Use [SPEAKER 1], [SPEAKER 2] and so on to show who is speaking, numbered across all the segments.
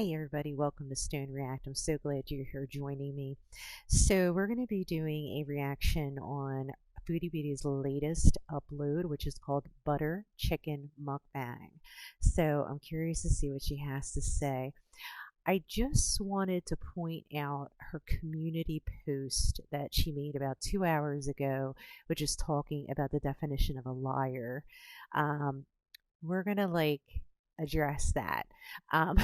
[SPEAKER 1] Hey everybody, welcome to Stone React. I'm so glad you're here joining me. So we're going to be doing a reaction on Foodie Beauty's latest upload, which is called Butter Chicken Mukbang. So I'm curious to see what she has to say. I just wanted to point out her community post that she made about 2 hours ago, which is talking about the definition of a liar. We're going to address that. Um,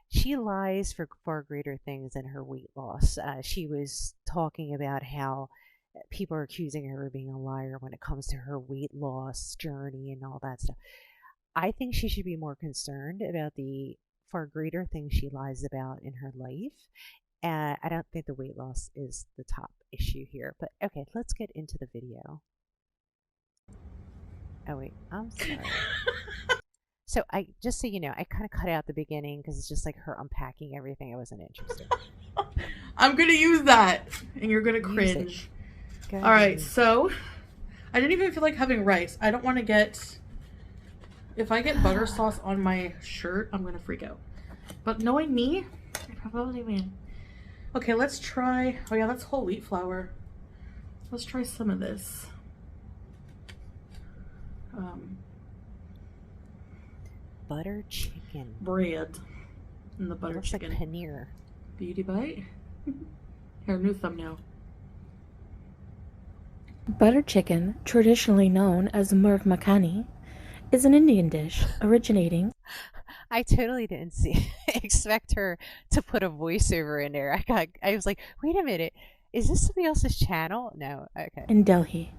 [SPEAKER 1] she lies for far greater things than her weight loss. She was talking about how people are accusing her of being a liar when it comes to her weight loss journey and all that stuff. I think she should be more concerned about the far greater things she lies about in her life. I don't think the weight loss is the top issue here. But okay, let's get into the video. Oh wait, I'm sorry. So just so you know, I kind of cut out the beginning because it's just like her unpacking everything. I wasn't interested.
[SPEAKER 2] I'm gonna use that, and you're gonna cringe. All right, so I didn't even feel like having rice. I don't want to get. If I get butter sauce on my shirt, I'm gonna freak out. But knowing me, I probably win. Okay, let's try. Oh yeah, that's whole wheat flour. Let's try some of this.
[SPEAKER 1] Butter chicken
[SPEAKER 2] Bread and the butter
[SPEAKER 1] looks
[SPEAKER 2] chicken.
[SPEAKER 1] Like paneer.
[SPEAKER 2] Beauty bite. Here, new thumbnail.
[SPEAKER 3] Butter chicken, traditionally known as murg makhani, is an Indian dish originating.
[SPEAKER 1] I totally didn't expect her to put a voiceover in there. I was like, wait a minute, is this somebody else's channel? No, okay.
[SPEAKER 3] In Delhi,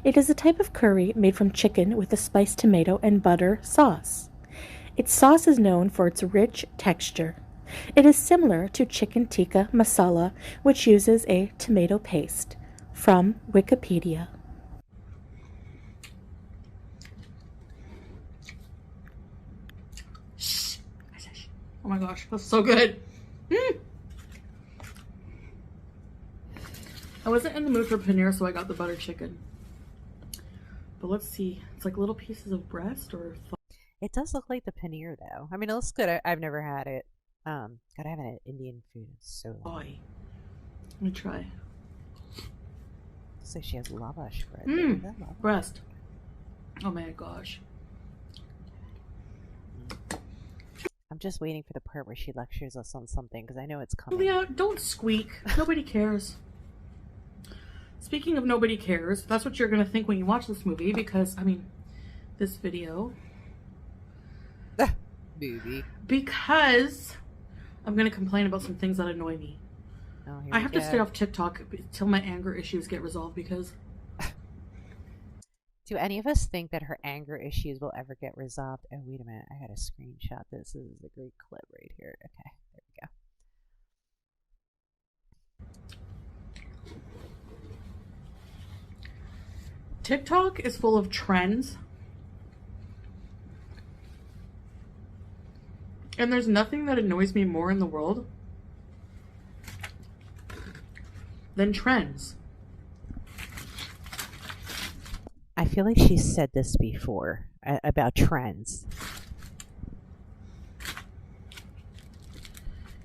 [SPEAKER 3] it is a type of curry made from chicken with a spiced tomato and butter sauce. Its sauce is known for its rich texture. It is similar to chicken tikka masala, which uses a tomato paste. From Wikipedia.
[SPEAKER 2] Oh my gosh, that's so good. I wasn't in the mood for paneer, so I got the butter chicken. But let's see. It's like little pieces of breast or
[SPEAKER 1] it does look like the paneer though. I mean, it looks good. I've never had it. God, I haven't had Indian food in so long.
[SPEAKER 2] Boy. Let me try.
[SPEAKER 1] So she has lavash bread.
[SPEAKER 2] Breast. Oh my gosh.
[SPEAKER 1] I'm just waiting for the part where she lectures us on something because I know it's coming.
[SPEAKER 2] Yeah, don't squeak. Nobody cares. Speaking of nobody cares, that's what you're going to think when you watch this movie because, I mean, this video.
[SPEAKER 1] Movie.
[SPEAKER 2] Because I'm going to complain about some things that annoy me.
[SPEAKER 1] Oh,
[SPEAKER 2] I have to stay off TikTok till my anger issues get resolved because...
[SPEAKER 1] Do any of us think that her anger issues will ever get resolved? Oh, wait a minute. I got to screenshot this. This is a great clip right here. Okay, there we go.
[SPEAKER 2] TikTok is full of trends. And there's nothing that annoys me more in the world than trends.
[SPEAKER 1] I feel like she's said this before about trends.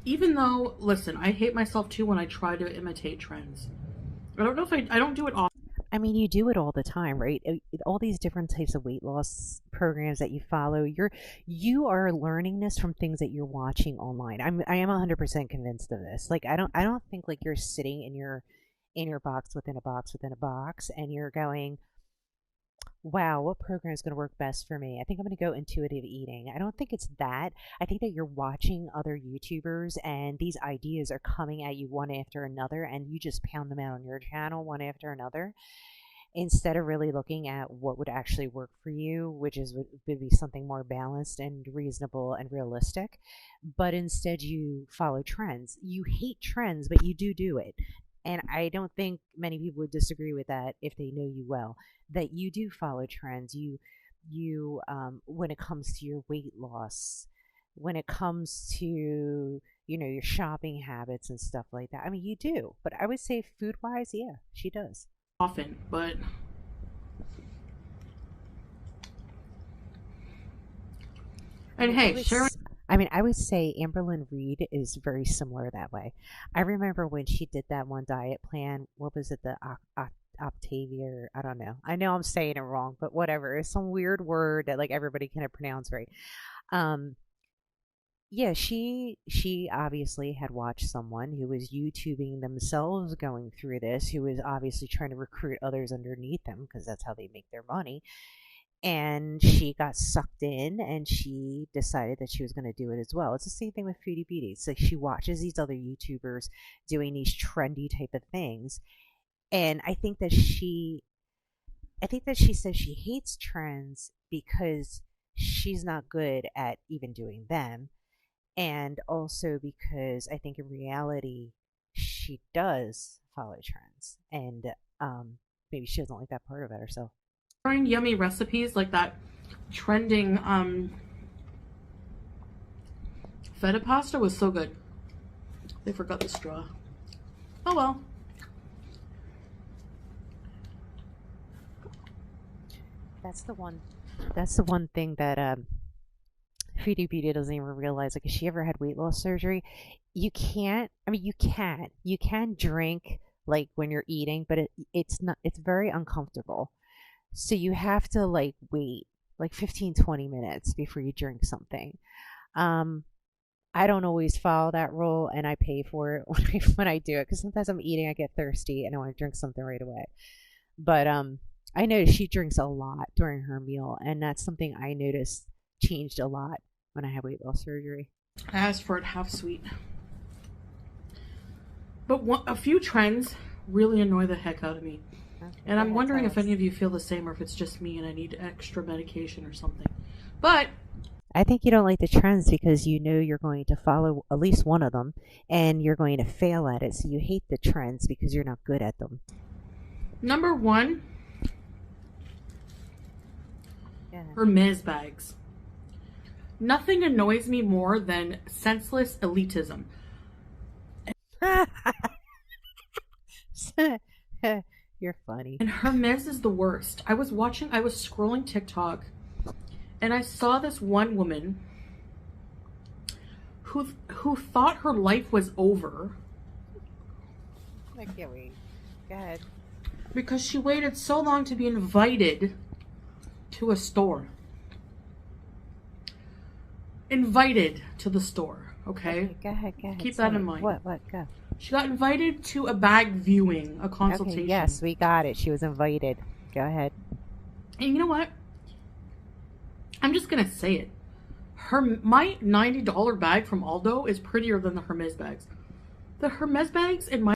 [SPEAKER 2] Even though, listen, I hate myself too when I try to imitate trends. I don't know if I don't do it often.
[SPEAKER 1] I mean, you do it all the time, right? All these different types of weight loss programs that you follow, you are learning this from things that you're watching online. I am 100% convinced of this. Like, I don't think like you're sitting in your box within a box within a box and you're going, wow, what program is going to work best for me? I think I'm going to go intuitive eating. I don't think it's that. I think that you're watching other YouTubers and these ideas are coming at you one after another and you just pound them out on your channel one after another instead of really looking at what would actually work for you, which would be something more balanced and reasonable and realistic. But instead you follow trends. You hate trends, but you do it. And I don't think many people would disagree with that if they know you well, that you do follow trends. You when it comes to your weight loss, when it comes to, your shopping habits and stuff like that. I mean, you do. But I would say food-wise, yeah, she does.
[SPEAKER 2] Often, but And hey, Sharon,
[SPEAKER 1] I mean, I would say Amberlyn Reed is very similar that way. I remember when she did that one diet plan. What was it? The Octavia? Or, I don't know. I know I'm saying it wrong, but whatever. It's some weird word that like everybody can pronounce right. Um, yeah, she obviously had watched someone who was YouTubing themselves going through this, who was obviously trying to recruit others underneath them because that's how they make their money. And she got sucked in and she decided that she was going to do it as well. It's the same thing with Foodie Beauty. It's like she watches these other YouTubers doing these trendy type of things. And I think that she says she hates trends because she's not good at even doing them. And also because I think in reality she does follow trends and maybe she doesn't like that part about herself.
[SPEAKER 2] Trying yummy recipes like that trending feta pasta was so good. They forgot the straw. Oh well.
[SPEAKER 1] That's the one. That's the one thing that Foodie Beauty doesn't even realize. Like, if she ever had weight loss surgery, you can't. I mean, you can drink like when you're eating, but it's not. It's very uncomfortable. So you have to like wait like 15-20 minutes before you drink something. Um, I don't always follow that rule, and I pay for it when I do it because sometimes I'm eating, I get thirsty, and I want to drink something right away. But I noticed she drinks a lot during her meal, and that's something I noticed changed a lot when I had weight loss surgery.
[SPEAKER 2] I asked for it half sweet. But a few trends really annoy the heck out of me. And I'm wondering if any of you feel the same or if it's just me and I need extra medication or something. But
[SPEAKER 1] I think you don't like the trends because you know you're going to follow at least one of them and you're going to fail at it. So you hate the trends because you're not good at them.
[SPEAKER 2] number one,
[SPEAKER 1] Yeah.
[SPEAKER 2] Hermes bags. Nothing annoys me more than senseless elitism.
[SPEAKER 1] You're funny.
[SPEAKER 2] And Hermes is the worst. I was scrolling TikTok and I saw this one woman who thought her life was over
[SPEAKER 1] I can't wait. Go ahead.
[SPEAKER 2] because she waited so long to be invited to a store. Invited to the store, okay?
[SPEAKER 1] Go ahead.
[SPEAKER 2] Keep that in mind.
[SPEAKER 1] What? Go.
[SPEAKER 2] She got invited to a bag viewing, a consultation.
[SPEAKER 1] Okay, yes, we got it. She was invited. Go ahead.
[SPEAKER 2] And you know what? I'm just gonna say it. My $90 bag from Aldo is prettier than the Hermes bags. The Hermes bags in my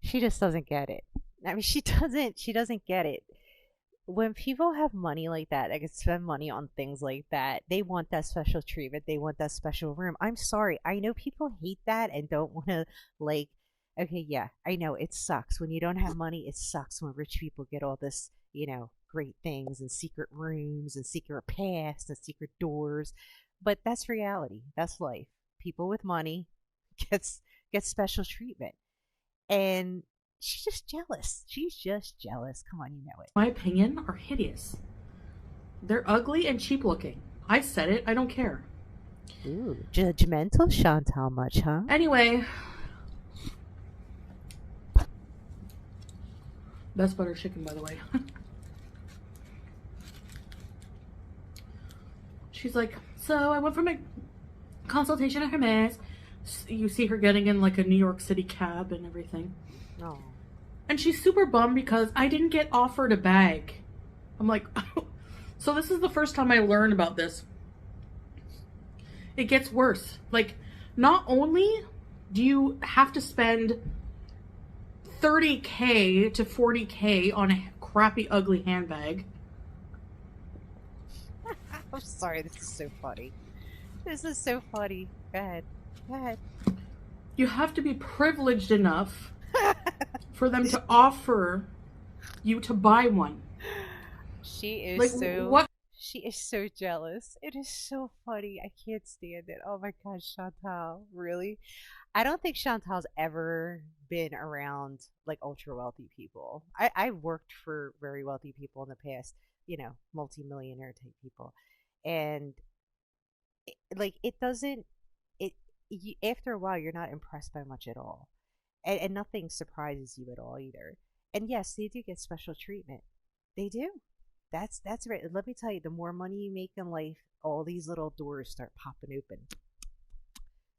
[SPEAKER 1] She just doesn't get it. I mean, she doesn't get it. When people have money like that, they can spend money on things like that. They want that special treatment. They want that special room. I'm sorry. I know people hate that and don't want to, like, okay, yeah, I know it sucks. When you don't have money, it sucks when rich people get all this, great things and secret rooms and secret paths and secret doors. But that's reality. That's life. People with money gets get special treatment. And she's just jealous. She's just jealous. Come on, you know it.
[SPEAKER 2] my opinion, are hideous. They're ugly and cheap looking. I said it. I don't care.
[SPEAKER 1] Ooh, judgmental Chantal much, huh?
[SPEAKER 2] Anyway, best butter chicken, by the way. She's like, so I went for my consultation at Hermes. You see her getting in like a New York City cab and everything.
[SPEAKER 1] Oh.
[SPEAKER 2] And she's super bummed because I didn't get offered a bag. I'm like, so this is the first time I learned about this. It gets worse. Like, not only do you have to spend $30K to $40K on a crappy, ugly handbag.
[SPEAKER 1] I'm sorry, this is so funny. This is so funny. Go ahead. Go ahead.
[SPEAKER 2] You have to be privileged enough for them to offer you to buy one.
[SPEAKER 1] She is
[SPEAKER 2] Like,
[SPEAKER 1] so
[SPEAKER 2] what?
[SPEAKER 1] she is so jealous. It is so funny. I can't stand it. Oh my gosh, Chantal. Really? I don't think Chantal's ever been around like ultra wealthy people. I've worked for very wealthy people in the past, multimillionaire type people. And like it doesn't it after a while you're not impressed by much at all, and nothing surprises you at all either. And yes, they do get special treatment. They do. That's right. Let me tell you, the more money you make in life, all these little doors start popping open.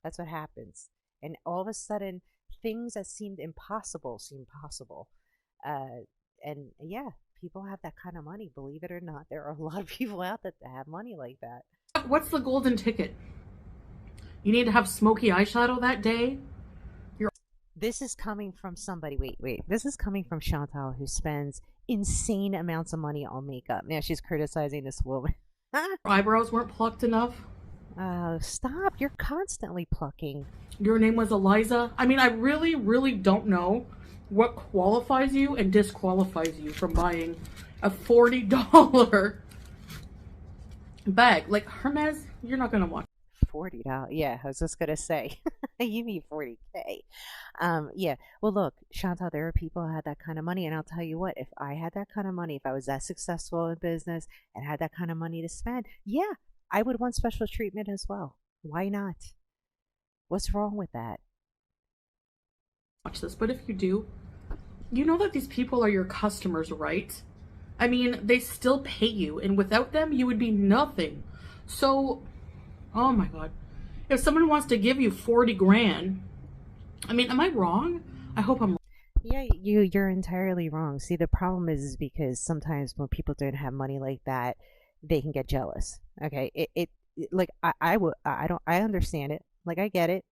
[SPEAKER 1] That's what happens. And all of a sudden, things that seemed impossible seem possible. And yeah, people have that kind of money. Believe it or not, there are a lot of people out there that have money like that.
[SPEAKER 2] What's the golden ticket? You need to have smoky eyeshadow that day.
[SPEAKER 1] This is coming from somebody. Wait. This is coming from Chantal, who spends insane amounts of money on makeup. Now she's criticizing this woman.
[SPEAKER 2] Eyebrows weren't plucked enough.
[SPEAKER 1] Oh, stop. You're constantly plucking.
[SPEAKER 2] Your name was Eliza. I mean, I really, really don't know what qualifies you and disqualifies you from buying a $40 bag. Like, Hermes, you're not going to watch.
[SPEAKER 1] $40. Yeah, I was just gonna say, you mean 40K. Yeah. Well, look, Chantal, there are people who had that kind of money, and I'll tell you what, if I had that kind of money, if I was that successful in business and had that kind of money to spend, yeah, I would want special treatment as well. Why not? What's wrong with that?
[SPEAKER 2] Watch this, but if you do, you know that these people are your customers, right? I mean, they still pay you, and without them, you would be nothing. So, oh my God. If someone wants to give you 40 grand, I mean, am I wrong? I hope I'm wrong.
[SPEAKER 1] Yeah, you're entirely wrong. See, the problem is because sometimes when people don't have money like that, they can get jealous. Okay, like I understand it. Like I get it.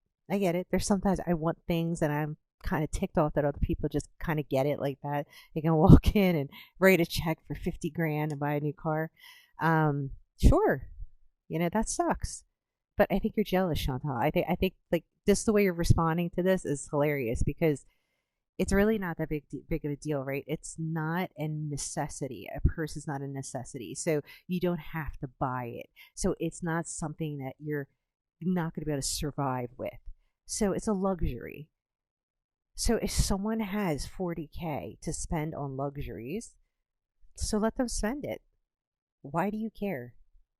[SPEAKER 1] There's sometimes I want things and I'm kind of ticked off that other people just kind of get it like that. They can walk in and write a check for 50 grand and buy a new car. Sure, that sucks. But I think you're jealous, Chantal. I think like just the way you're responding to this is hilarious because it's really not that big of a deal, right? It's not a necessity. A purse is not a necessity, so you don't have to buy it. So it's not something that you're not going to be able to survive with. So it's a luxury. So if someone has 40K to spend on luxuries, so let them spend it. Why do you care?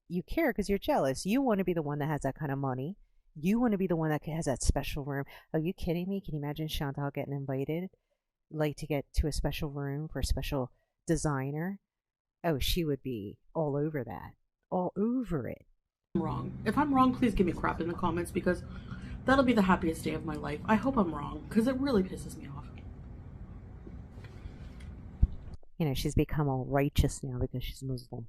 [SPEAKER 1] You care because you're jealous. You want to be the one that has that kind of money. You want to be the one that has that special room. Are you kidding me? Can you imagine Chantal getting invited, like to get to a special room for a special designer? Oh, she would be all over that. All over it.
[SPEAKER 2] I'm wrong. If I'm wrong, please give me crap in the comments because that'll be the happiest day of my life. I hope I'm wrong because it really pisses me off.
[SPEAKER 1] She's become all righteous now because she's Muslim.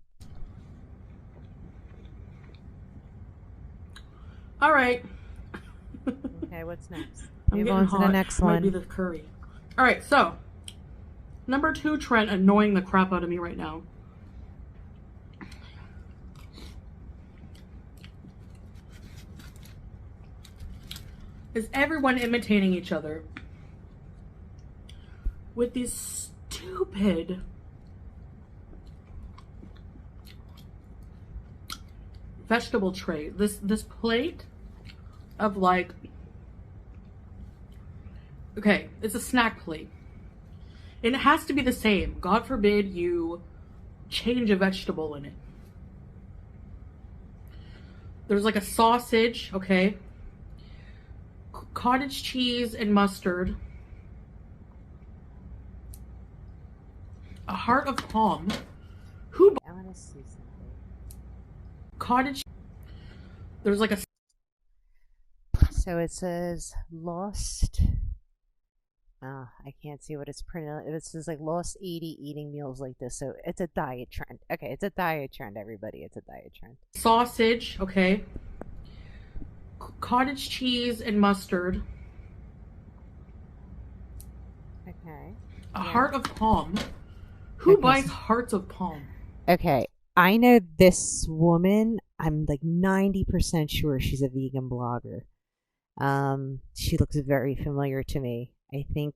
[SPEAKER 2] All right.
[SPEAKER 1] Okay, what's next?
[SPEAKER 2] Move
[SPEAKER 1] on to the next one.
[SPEAKER 2] Might be the curry. All right, so number 2 trend annoying the crap out of me right now. Is everyone imitating each other with these stupid vegetable tray. This plate of like, okay, it's a snack plate. And it has to be the same. God forbid you change a vegetable in it. There's like a sausage, okay? Cottage cheese and mustard. A heart of palm. Who?
[SPEAKER 1] I want to see something.
[SPEAKER 2] Cottage. There's like a.
[SPEAKER 1] So it says lost. I can't see what it's printed. It says like lost 80 eating meals like this. So it's a diet trend. Okay, it's a diet trend, everybody. It's a diet trend.
[SPEAKER 2] Sausage, okay. Cottage cheese and mustard.
[SPEAKER 1] Okay.
[SPEAKER 2] A heart of palm. Who buys hearts of palm?
[SPEAKER 1] Okay, I know this woman. I'm like 90% sure she's a vegan blogger. She looks very familiar to me. I think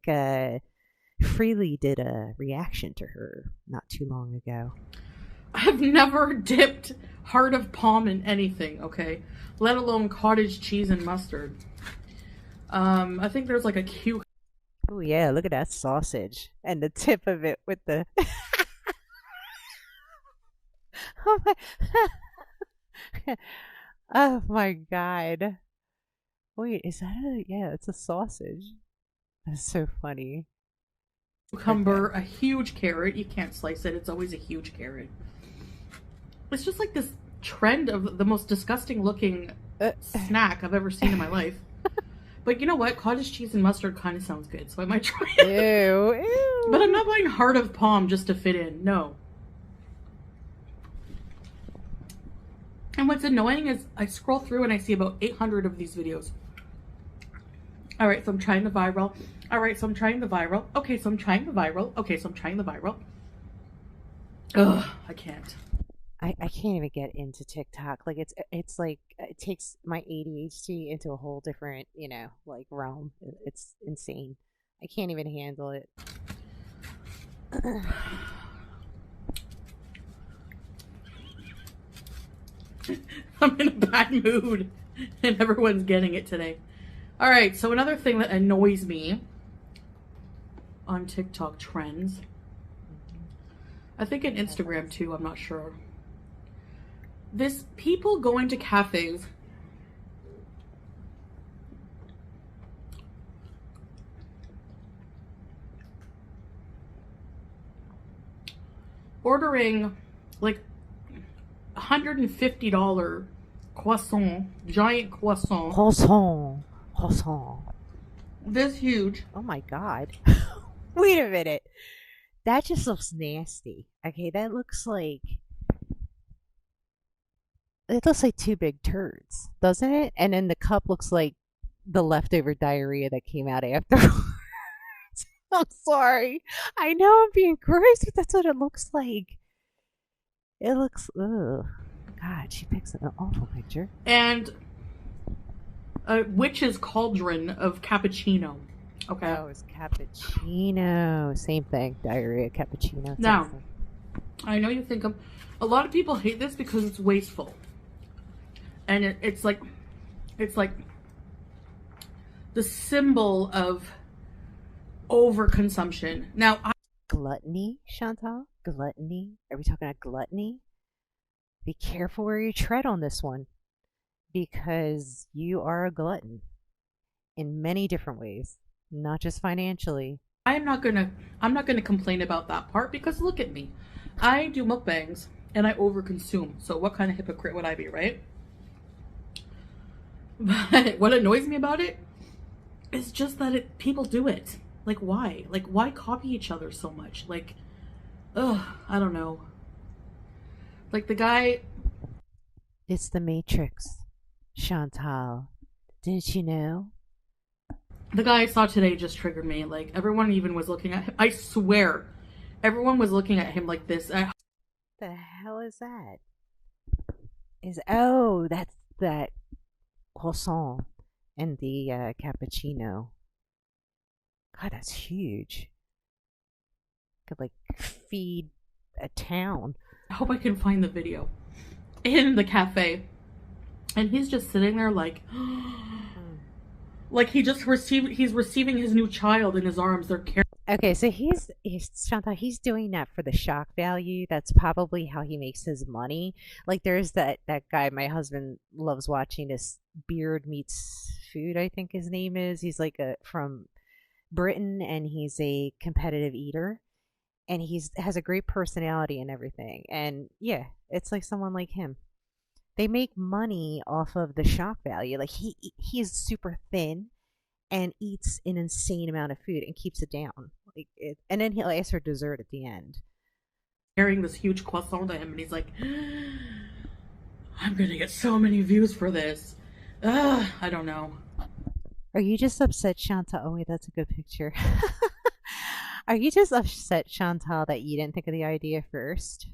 [SPEAKER 1] Freely did a reaction to her not too long ago.
[SPEAKER 2] I've never dipped heart of palm in anything, okay? Let alone cottage cheese and mustard. I think there's like a cute.
[SPEAKER 1] Oh yeah, look at that sausage and the tip of it with the. Oh my. Oh my god. Wait, is that a yeah, it's a sausage. That's so funny.
[SPEAKER 2] Cucumber,
[SPEAKER 1] Okay.
[SPEAKER 2] a huge carrot. You can't slice it. It's always a huge carrot. It's just like this trend of the most disgusting looking
[SPEAKER 1] Uh,
[SPEAKER 2] snack I've ever seen in my life. But you know what? Cottage cheese and mustard kind of sounds good, so I might try it.
[SPEAKER 1] ew,
[SPEAKER 2] But I'm
[SPEAKER 1] ew.
[SPEAKER 2] not buying heart of palm just to fit in. No. And what's annoying is I scroll through and I see about 800 of these videos. All right, so I'm trying the viral. All right, so I'm trying the viral. Okay, so I'm trying the viral. Okay, so I'm trying the viral. Ugh, I can't.
[SPEAKER 1] I can't even get into TikTok. Like it's like it takes my ADHD into a whole different, like realm. It's insane. I can't even handle it.
[SPEAKER 2] I'm in a bad mood and everyone's getting it today. All right, so another thing that annoys me on TikTok trends, I think in Instagram too, I'm not sure. This people going to cafes ordering like $150 croissant, giant croissant,
[SPEAKER 1] Croissant. Croissant.
[SPEAKER 2] this huge.
[SPEAKER 1] Oh my god. Wait a minute. That just looks nasty. Okay, that looks like it looks like two big turds, doesn't it? And then the cup looks like the leftover diarrhea that came out afterwards. I'm sorry. I know I'm being gross, but that's what it looks like. It looks ugh. God, she picks an awful picture.
[SPEAKER 2] And a witch's cauldron of cappuccino. Okay.
[SPEAKER 1] Oh, it's cappuccino. Same thing. Diarrhea, cappuccino. It's
[SPEAKER 2] Now,
[SPEAKER 1] awful.
[SPEAKER 2] I know you think a lot of people hate this because it's wasteful. And it's like the symbol of overconsumption. Now,
[SPEAKER 1] Gluttony, Chantal? Gluttony? Are we talking about gluttony? Be careful where you tread on this one because you are a glutton in many different ways, not just financially.
[SPEAKER 2] I'm not gonna complain about that part because look at me. I do mukbangs and I overconsume. So what kind of hypocrite would I be, right? But what annoys me about it is just that people do it. Like why? Like why copy each other so much? Like, ugh, I don't know. Like the guy.
[SPEAKER 1] It's the Matrix, Chantal. Didn't you know?
[SPEAKER 2] The guy I saw today just triggered me. Like everyone even was looking at him. I swear, everyone was looking at him like this.
[SPEAKER 1] The hell is that? That's that croissant and the cappuccino. God, that's huge. Could like feed a town.
[SPEAKER 2] I hope I can find the video in the cafe, and he's just sitting there like, like he's receiving his new child in his arms. They're carrying.
[SPEAKER 1] Okay, so he's Chantal, he's doing that for the shock value. That's probably how he makes his money. Like there's that guy my husband loves watching, this Beard Meets Food, I think his name is. He's like from Britain and he's a competitive eater and he's has a great personality and everything. And yeah, it's like someone like him. They make money off of the shock value. Like he is super thin and eats an insane amount of food and keeps it down. And then he'll ask for dessert at the end.
[SPEAKER 2] Carrying this huge croissant to him, and he's like, "I'm gonna get so many views for this." I don't know.
[SPEAKER 1] Are you just upset, Chantal? Oh wait, that's a good picture. Are you just upset, Chantal, that you didn't think of the idea first?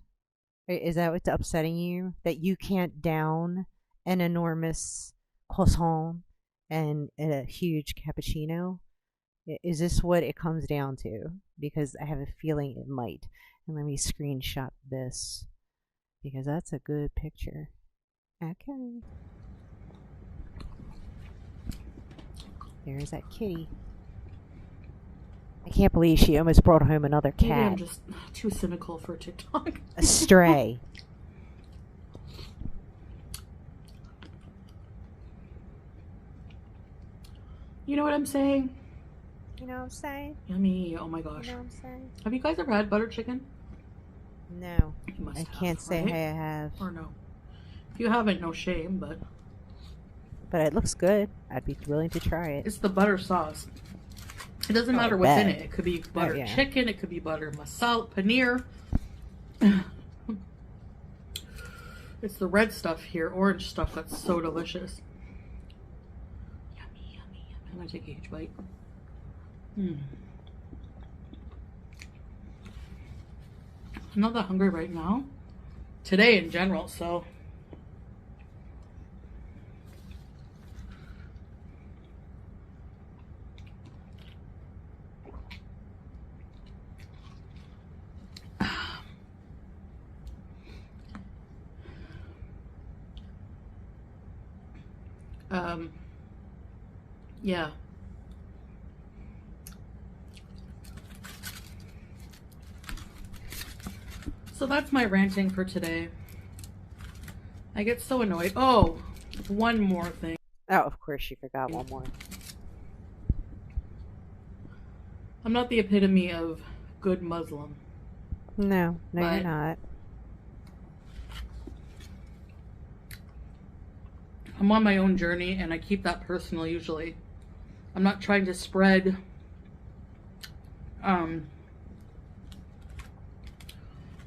[SPEAKER 1] Is that what's upsetting you? That you can't down an enormous croissant and a huge cappuccino? Is this what it comes down to? Because I have a feeling it might. And let me screenshot this because that's a good picture. Okay. There's that kitty. I can't believe she almost brought home another cat.
[SPEAKER 2] Maybe I'm just too cynical for TikTok.
[SPEAKER 1] A stray.
[SPEAKER 2] You know what I'm saying?
[SPEAKER 1] You know what I'm saying?
[SPEAKER 2] Yummy. Oh my gosh.
[SPEAKER 1] You know what I'm saying?
[SPEAKER 2] Have you guys ever had butter chicken?
[SPEAKER 1] No.
[SPEAKER 2] You must
[SPEAKER 1] I
[SPEAKER 2] have,
[SPEAKER 1] can't say
[SPEAKER 2] right?
[SPEAKER 1] hey I have.
[SPEAKER 2] Or no? If you haven't, no shame, but
[SPEAKER 1] But it looks good. I'd be willing to try it.
[SPEAKER 2] it's the butter sauce. It doesn't
[SPEAKER 1] Oh, I
[SPEAKER 2] matter what's in
[SPEAKER 1] bet.
[SPEAKER 2] it. It could be butter
[SPEAKER 1] yeah.
[SPEAKER 2] chicken, it could be butter masala, paneer. It's the red stuff here, orange stuff that's so delicious. Yummy, yummy, yummy. I'm gonna take a huge bite. I'm not that hungry right now. Today in general, so. Yeah. So that's my ranting for today. I get so annoyed. Oh, one more thing.
[SPEAKER 1] Oh, of course you forgot one more.
[SPEAKER 2] I'm not the epitome of good Muslim.
[SPEAKER 1] No, you're not.
[SPEAKER 2] I'm on my own journey and I keep that personal usually. I'm not trying to spread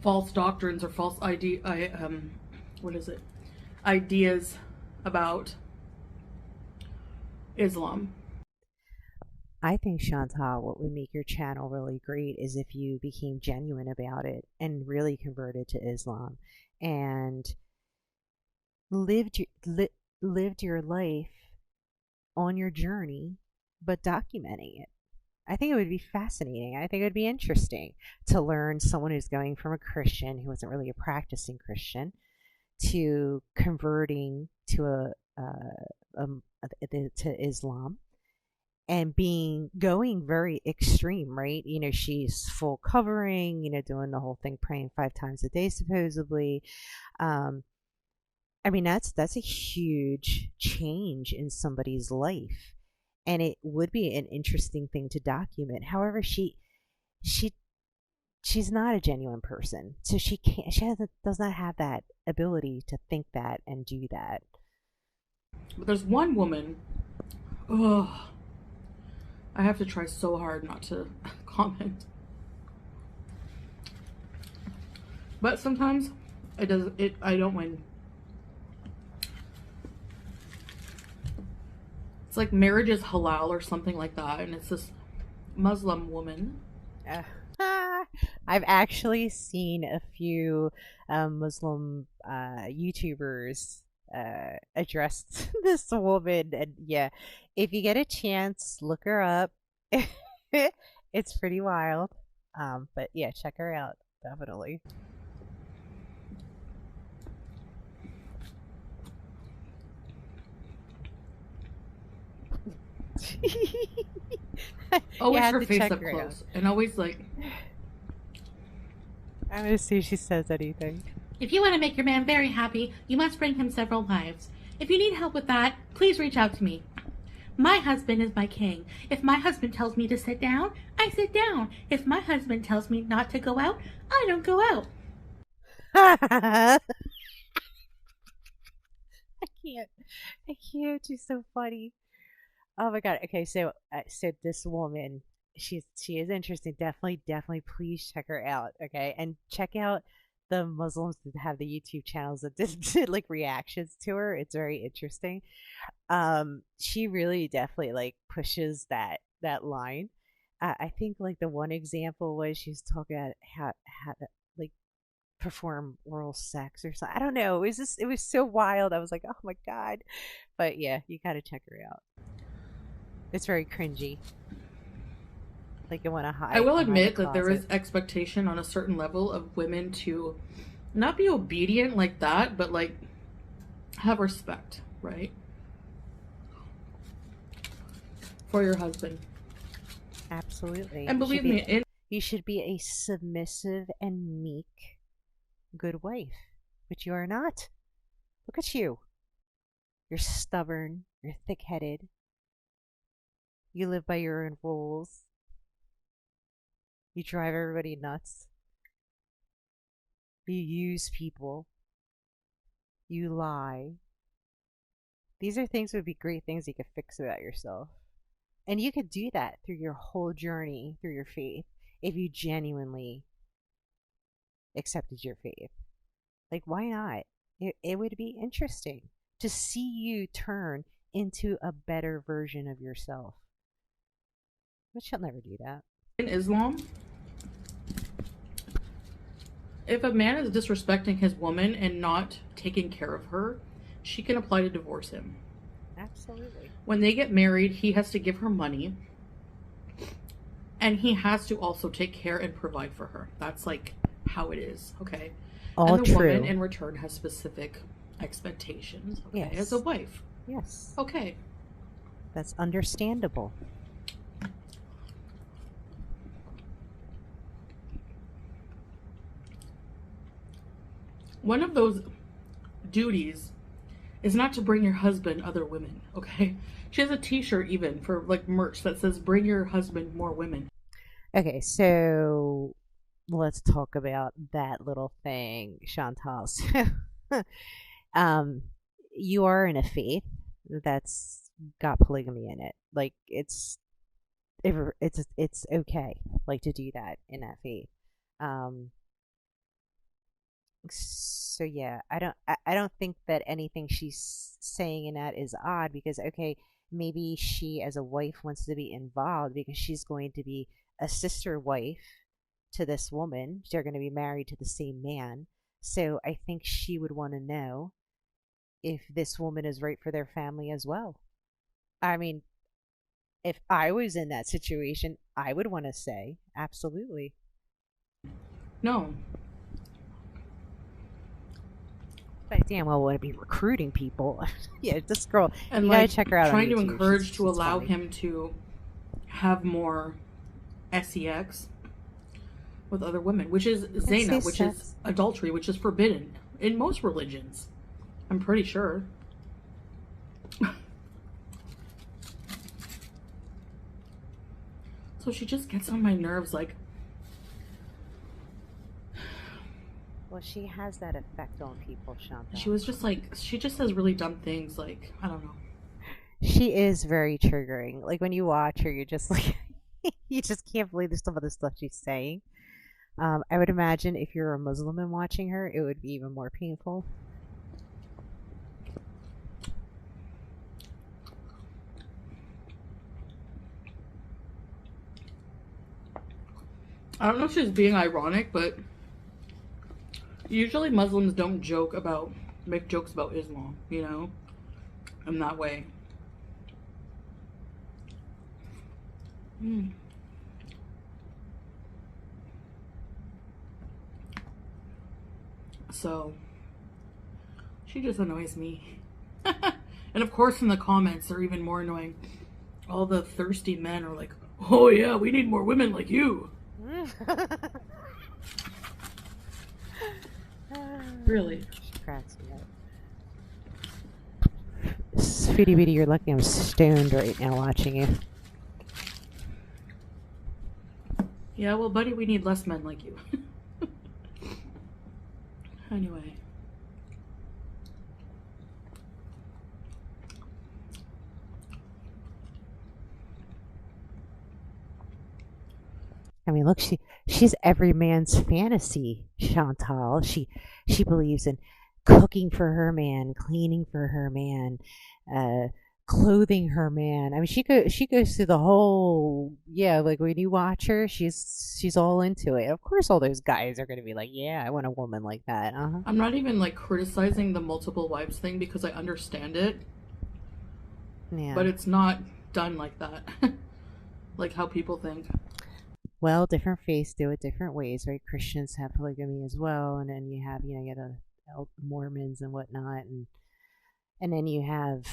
[SPEAKER 2] false doctrines or false ideas about Islam.
[SPEAKER 1] I think, Chantal, what would make your channel really great is if you became genuine about it and really converted to Islam and lived your life on your journey, but documenting it. I think it would be fascinating. I think it would be interesting to learn someone who's going from a Christian who wasn't really a practicing Christian to converting to to Islam and going very extreme, right? You know, she's full covering, you know, doing the whole thing, praying 5 times a day supposedly. I mean, that's a huge change in somebody's life, and it would be an interesting thing to document. However, she she's not a genuine person, so does not have that ability to think that and do that.
[SPEAKER 2] But there's one woman. Oh, I have to try so hard not to comment. But sometimes I don't win. It's like marriage is halal or something like that, and it's this Muslim woman.
[SPEAKER 1] I've actually seen a few Muslim YouTubers address this woman, and yeah, if you get a chance, look her up. It's pretty wild. But yeah, check her out, definitely.
[SPEAKER 2] Always her face up close, and always like.
[SPEAKER 1] I'm gonna see if she says anything.
[SPEAKER 4] If you want to make your man very happy, you must bring him several wives. If you need help with that, please reach out to me. My husband is my king. If my husband tells me to sit down, I sit down. If my husband tells me not to go out, I don't go out.
[SPEAKER 1] I can't. She's so funny. Oh my god. Okay, so this woman, she is interesting. Definitely, please check her out. Okay, and check out the Muslims that have the YouTube channels that did like reactions to her. It's very interesting. She really definitely like pushes that line. I think like the one example was she's talking about how to like perform oral sex or something. I don't know. It was so wild. I was like, oh my god. But yeah, you gotta check her out. It's very cringy. Like you want to hide.
[SPEAKER 2] I will admit that there is expectation on a certain level of women to not be obedient like that, but like have respect, right? For your husband.
[SPEAKER 1] Absolutely.
[SPEAKER 2] And believe me,
[SPEAKER 1] you should be a submissive and meek good wife. But you are not. Look at you. You're stubborn. You're thick-headed. You live by your own rules. You drive everybody nuts. You use people. You lie. These are things that would be great things you could fix about yourself. And you could do that through your whole journey, through your faith, if you genuinely accepted your faith. Like, why not? It would be interesting to see you turn into a better version of yourself. But she'll never do that.
[SPEAKER 2] In Islam, if a man is disrespecting his woman and not taking care of her, she can apply to divorce him.
[SPEAKER 1] Absolutely.
[SPEAKER 2] When they get married, he has to give her money. And he has to also take care and provide for her. That's like how it is, okay?
[SPEAKER 1] All
[SPEAKER 2] and the
[SPEAKER 1] true.
[SPEAKER 2] woman in return has specific expectations, okay,
[SPEAKER 1] Yes.
[SPEAKER 2] as a wife.
[SPEAKER 1] Yes.
[SPEAKER 2] Okay.
[SPEAKER 1] That's understandable.
[SPEAKER 2] One of those duties is not to bring your husband other women, okay? She has a t-shirt even for like merch that says bring your husband more women.
[SPEAKER 1] Okay, so let's talk about that little thing, Chantal. So, you are in a faith that's got polygamy in it. Like it's okay, like to do that in that faith. Um, so yeah, I don't think that anything she's saying in that is odd because okay, maybe she as a wife wants to be involved because she's going to be a sister wife to this woman. They're going to be married to the same man. So I think she would want to know if this woman is right for their family as well. I mean, if I was in that situation, I would want to say, absolutely.
[SPEAKER 2] No.
[SPEAKER 1] But I damn well want to be recruiting people. Yeah, this girl,
[SPEAKER 2] And
[SPEAKER 1] you
[SPEAKER 2] like
[SPEAKER 1] gotta check her out.
[SPEAKER 2] trying
[SPEAKER 1] on
[SPEAKER 2] to
[SPEAKER 1] YouTube.
[SPEAKER 2] encourage to
[SPEAKER 1] She's
[SPEAKER 2] allow
[SPEAKER 1] funny.
[SPEAKER 2] him to have more sex with other women, which is zina, which is adultery, which is forbidden in most religions. I'm pretty sure. So she just gets on my nerves, like.
[SPEAKER 1] Well, she has that effect on people, Chantal.
[SPEAKER 2] She was just like, she just says really dumb things, like, I don't know.
[SPEAKER 1] She is very triggering. Like when you watch her, you're just like, you just can't believe some of the stuff she's saying. I would imagine if you're a Muslim and watching her, it would be even more painful.
[SPEAKER 2] I don't know if she's being ironic, but usually Muslims don't make jokes about Islam, you know, in that way. So, she just annoys me. And of course in the comments they're even more annoying. All the thirsty men are like, oh yeah, we need more women like you. Really?
[SPEAKER 1] She cracks me up. Foodie Beatty, you're lucky I'm stoned right now watching you.
[SPEAKER 2] Yeah, well, buddy, we need less men like you. Anyway.
[SPEAKER 1] I mean, look, she's every man's fantasy, Chantal. She believes in cooking for her man, cleaning for her man, clothing her man. I mean, she goes through the whole like when you watch her, she's all into it. Of course, all those guys are gonna be like, yeah, I want a woman like that.
[SPEAKER 2] I'm not even like criticizing the multiple wives thing because I understand it.
[SPEAKER 1] Yeah.
[SPEAKER 2] But it's not done like that. Like how people think.
[SPEAKER 1] Well, different faiths do it different ways, right? Christians have polygamy as well, and then you have, you get Mormons and whatnot, and then you have,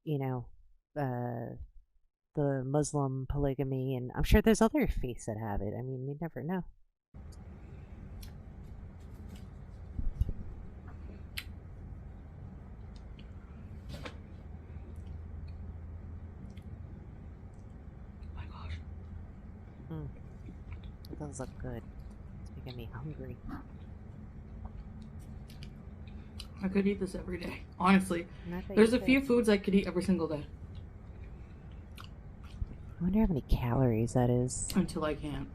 [SPEAKER 1] the Muslim polygamy, and I'm sure there's other faiths that have it. I mean, you never know. It does look good. It's making me hungry.
[SPEAKER 2] I could eat this every day, honestly. There's a few foods I could eat every single day.
[SPEAKER 1] I wonder how many calories that is.
[SPEAKER 2] Until I can't.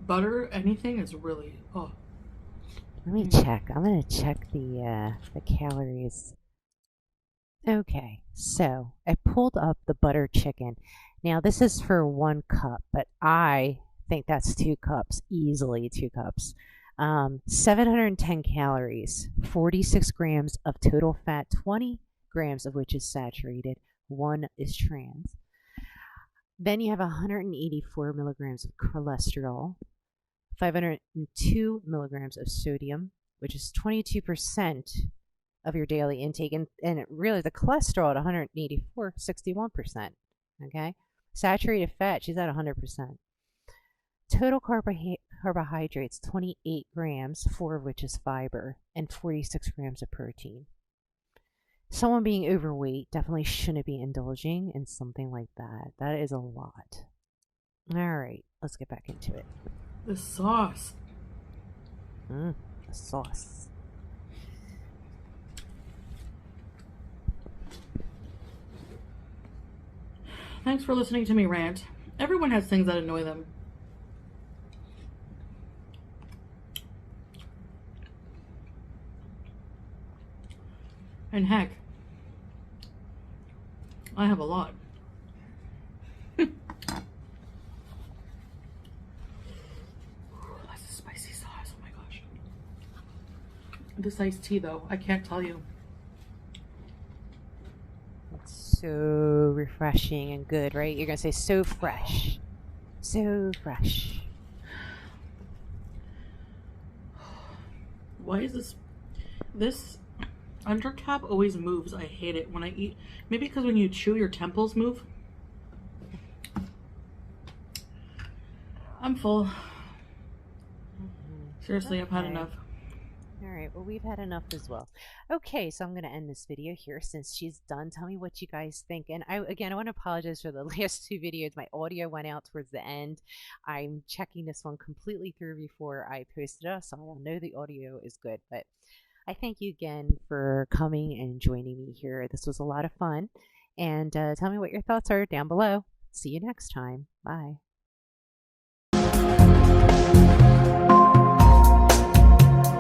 [SPEAKER 2] Butter, anything is really, oh.
[SPEAKER 1] Let me check. I'm going to check the calories. Okay, so I pulled up the butter chicken. Now this is for 1 cup, but I think that's 2 cups, easily 2 cups. 710 calories, 46 grams of total fat, 20 grams of which is saturated, 1 is trans. Then you have 184 milligrams of cholesterol, 502 milligrams of sodium, which is 22% of your daily intake. And really, the cholesterol at 184, 61%. Okay? Saturated fat, she's at 100%. Total carbohydrates, 28 grams, 4 of which is fiber, and 46 grams of protein. Someone being overweight definitely shouldn't be indulging in something like that. That is a lot. All right, let's get back into it.
[SPEAKER 2] The sauce.
[SPEAKER 1] The sauce.
[SPEAKER 2] Thanks for listening to me rant. Everyone has things that annoy them. And heck, I have a lot. That's a spicy sauce. Oh my gosh. This iced tea, though, I can't tell you.
[SPEAKER 1] It's so refreshing and good, right? You're going to say so fresh. So fresh.
[SPEAKER 2] Why is this under cap always moves? I hate it when I eat. Maybe because when you chew, your temples move. I'm full. Seriously, I've had enough.
[SPEAKER 1] All right, well, we've had enough as well. Okay, so I'm going to end this video here since she's done. Tell me what you guys think. And I want to apologize for the last 2 videos. My audio went out towards the end. I'm checking this one completely through before I posted it, so I'll know the audio is good. But I thank you again for coming and joining me here. This was a lot of fun. And tell me what your thoughts are down below. See you next time. Bye.